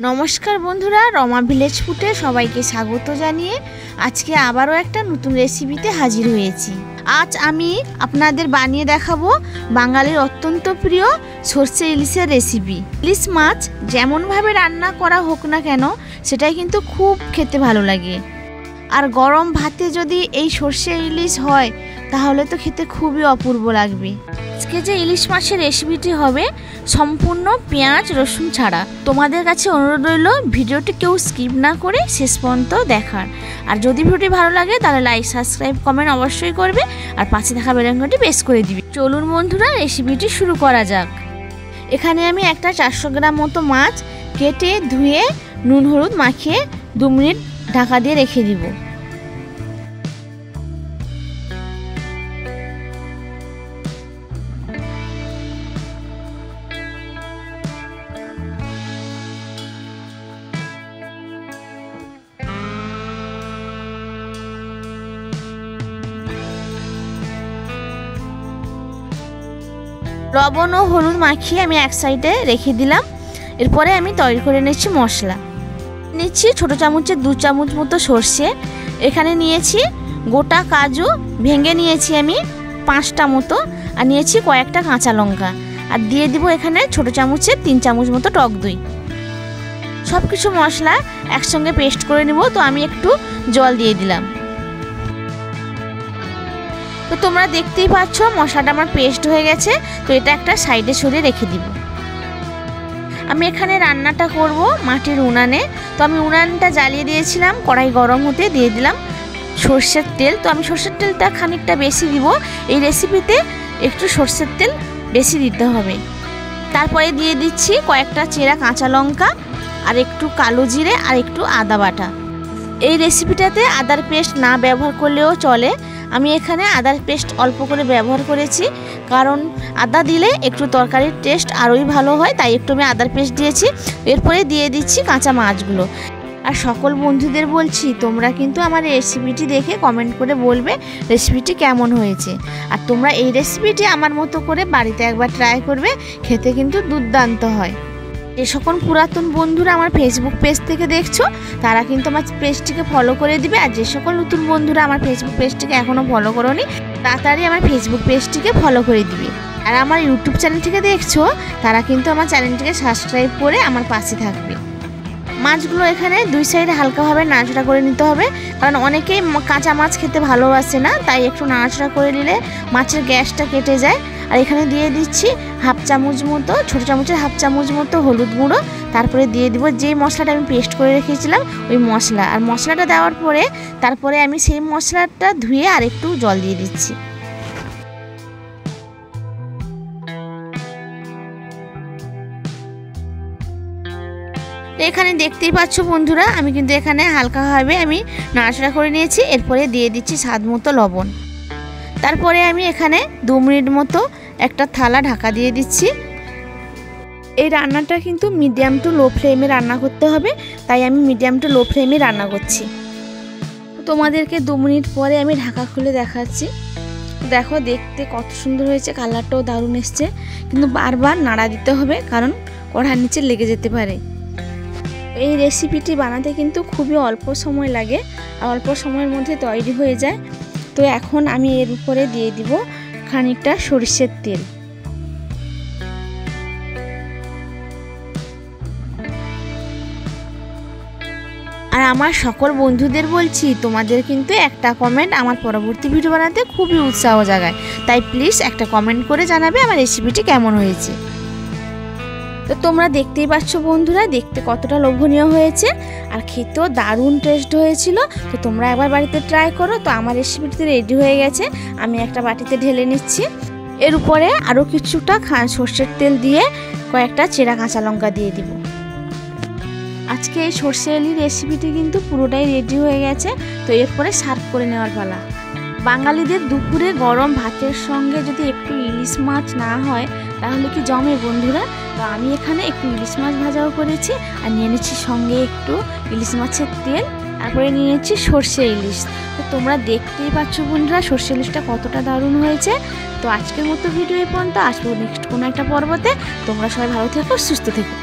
नमस्कार बंधुरा रमा ভিলেজ ফুডে সবাইকে স্বাগত জানিয়ে আজকে আবারও একটা নতুন রেসিপিতে হাজির হয়েছি। আজ আমি আপনাদের বানিয়ে দেখাবো বাঙালির অত্যন্ত প্রিয় সরষে ইলিশের রেসিপি। ইলিশ মাছ যেমন ভাবে রান্না করা হোক না কেন সেটাই কিন্তু খুব খেতে ভালো লাগে, আর গরম ভাতে যদি এই সরষে ইলিশ হয় তাহলে তো খেতে খুবই অপূর্ব লাগবে। আজকে যে ইলিশ মাছের রেসিপিটি হবে সম্পূর্ণ পেঁয়াজ রসুন ছাড়া। তোমাদের কাছে অনুরোধ রইল ভিডিওটি কেউ স্কিপ না করে শেষ পর্যন্ত দেখার। আর যদি ভিডিওটি ভালো লাগে তাহলে লাইক সাবস্ক্রাইব কমেন্ট অবশ্যই করবে, আর পাশে থাকা বেল আইকনটি প্রেস করে দিবে। চলুন বন্ধুরা রেসিপিটি শুরু করা যাক। এখানে আমি একটা 400 গ্রাম মতো মাছ কেটে ধুয়ে নুন হলুদ মাখিয়ে 2 মিনিট ঢাকা দিয়ে রেখে দিব। লবণ ও হলুদ মাখিয়ে আমি এক সাইডে রেখে দিলাম। এরপরে আমি তৈরি করে নিচ্ছি মশলা। নিচ্ছি ছোট চামচের 2 চামচ মতো সর্ষে, এখানে নিয়েছি গোটা কাজু ভেঙে নিয়েছি আমি 5টা মতো, আর নিয়েছি কয়েকটা কাঁচা লঙ্কা, আর দিয়ে দিব এখানে ছোট চামচের 3 চামচ মতো টক দই। সব কিছু মশলা একসঙ্গে পেস্ট করে নেব, তো আমি একটু জল দিয়ে দিলাম। তো তোমরা দেখতেই পাচ্ছ মশলাটা আমার পেস্ট হয়ে গেছে, তো এটা একটা সাইডে সরিয়ে রেখে দিব। আমি এখানে রান্নাটা করব মাটির উনানে, তো আমি উনানটা জ্বালিয়ে দিয়েছিলাম, কড়াই গরম হতে দিয়ে দিলাম সর্ষের তেল। তো আমি সর্ষের তেলটা খানিকটা বেশি দিব, এই রেসিপিতে একটু সর্ষের তেল বেশি দিতে হবে। তারপরে দিয়ে দিচ্ছি কয়েকটা চেরা কাঁচা লঙ্কা, আর একটু কালো জিরে, আর একটু আদা বাটা। এই রেসিপিটাতে আদার পেস্ট না ব্যবহার করলেও চলে, আমি এখানে আদার পেস্ট অল্প করে ব্যবহার করেছি, কারণ আদা দিলে একটু তরকারির টেস্ট আরোই ভালো হয়, তাই একটু আমি আদার পেস্ট দিয়েছি। এরপরে দিয়ে দিচ্ছি কাঁচা মাছগুলো। আর সকল বন্ধুদের বলছি তোমরা কিন্তু আমার রেসিপিটি দেখে কমেন্ট করে বলবে রেসিপিটি কেমন হয়েছে। আর তোমরা এই রেসিপিটি আমার মতো করে বাড়িতে একবার ট্রাই করবে, খেতে কিন্তু দুর্দান্ত হয়। যে সকল পুরাতন বন্ধুরা আমার ফেসবুক পেজ থেকে দেখছো তারা কিন্তু আমার পেজটিকে ফলো করে দিবে, আর যে সকল নতুন বন্ধুরা আমার ফেসবুক পেজটিকে এখনও ফলো করোনি তাড়াতাড়ি আমার ফেসবুক পেজটিকে ফলো করে দিবে। আর আমার ইউটিউব চ্যানেল থেকে দেখছো তারা কিন্তু আমার চ্যানেলটিকে সাবস্ক্রাইব করে আমার পাশে থাকবে। মাছগুলো এখানে 2 সাইডে হালকাভাবে নাড়াচাড়া করে নিতে হবে, কারণ অনেকেই কাঁচা মাছ খেতে ভালোবাসে না, তাই একটু নাড়াচাড়া করে নিলে মাছের গ্যাসটা কেটে যায়। আর এখানে দিয়ে দিচ্ছি হাফ চামচ মতো, ছোটো চামচের হাফ চামচ মতো হলুদ গুঁড়ো। তারপরে দিয়ে দিব যেই মশলাটা আমি পেস্ট করে রেখেছিলাম ওই মশলা। আর মশলাটা দেওয়ার পরে তারপরে আমি সেই মশলাটা ধুয়ে আর একটু জল দিয়ে দিচ্ছি। এখানে দেখতেই পাচ্ছ বন্ধুরা আমি কিন্তু এখানে হালকাভাবে আমি নাড়াচাড়া করে নিয়েছি। এরপরে দিয়ে দিচ্ছি স্বাদ মতো লবণ। তারপরে আমি এখানে 2 মিনিট মতো একটা থালা ঢাকা দিয়ে দিচ্ছি। এই রান্নাটা কিন্তু মিডিয়াম টু লো ফ্লেমে রান্না করতে হবে, তাই আমি মিডিয়াম টু লো ফ্লেমে রান্না করছি। তোমাদেরকে 2 মিনিট পরে আমি ঢাকা খুলে দেখাচ্ছি। দেখো দেখতে কত সুন্দর হয়েছে, কালারটাও দারুণ এসছে, কিন্তু বারবার নাড়া দিতে হবে কারণ কড়ার নিচে লেগে যেতে পারে। এই রেসিপিটি বানাতে কিন্তু খুবই অল্প সময় লাগে, আর অল্প সময়ের মধ্যে তৈরি হয়ে যায়। তো এখন আমি এর উপরে দিয়ে দিব খানিকটা সরিষার তেল। আর আমার সকল বন্ধুদের বলছি তোমাদের কিন্তু একটা কমেন্ট আমার পরবর্তী ভিডিও বানাতে খুবই উৎসাহ জাগায়, তাই প্লিজ একটা কমেন্ট করে জানাবে আমার রেসিপিটি কেমন হয়েছে। তো তোমরা দেখতেই পাচ্ছ বন্ধুরা দেখতে কতটা লোভনীয় হয়েছে, আর খেতেও দারুণ টেস্ট হয়েছিল। তো তোমরা একবার বাড়িতে ট্রাই করো। তো আমার রেসিপিটি রেডি হয়ে গেছে, আমি একটা বাটিতে ঢেলে নিচ্ছি। এর উপরে আরও কিছুটা সর্ষের তেল দিয়ে কয়েকটা চেরা কাঁচা লঙ্কা দিয়ে দিব। আজকে এই সর্ষে ইলিশ রেসিপিটি কিন্তু পুরোটাই রেডি হয়ে গেছে। তো এরপরে সার্ভ করে নেওয়ার পালা। বাঙালিদের দুপুরে গরম ভাতের সঙ্গে যদি একটু ইলিশ মাছ না হয় তাহলে কি জমে বন্ধুরা। তো আমি এখানে একটু ইলিশ মাছ ভাজাও করেছি, আর নিয়ে নিচ্ছি সঙ্গে একটু ইলিশ মাছের তেল, তারপরে নিয়ে নিচ্ছি সর্ষে ইলিশ। তো তোমরা দেখতেই পাচ্ছ বন্ধুরা সর্ষে ইলিশটা কতটা দারুণ হয়েছে। তো আজকের মতো ভিডিও এই পর্যন্ত, আসবো নেক্সট কোনো একটা পর্বতে। তোমরা সবাই ভালো থেকো, সুস্থ থেকো।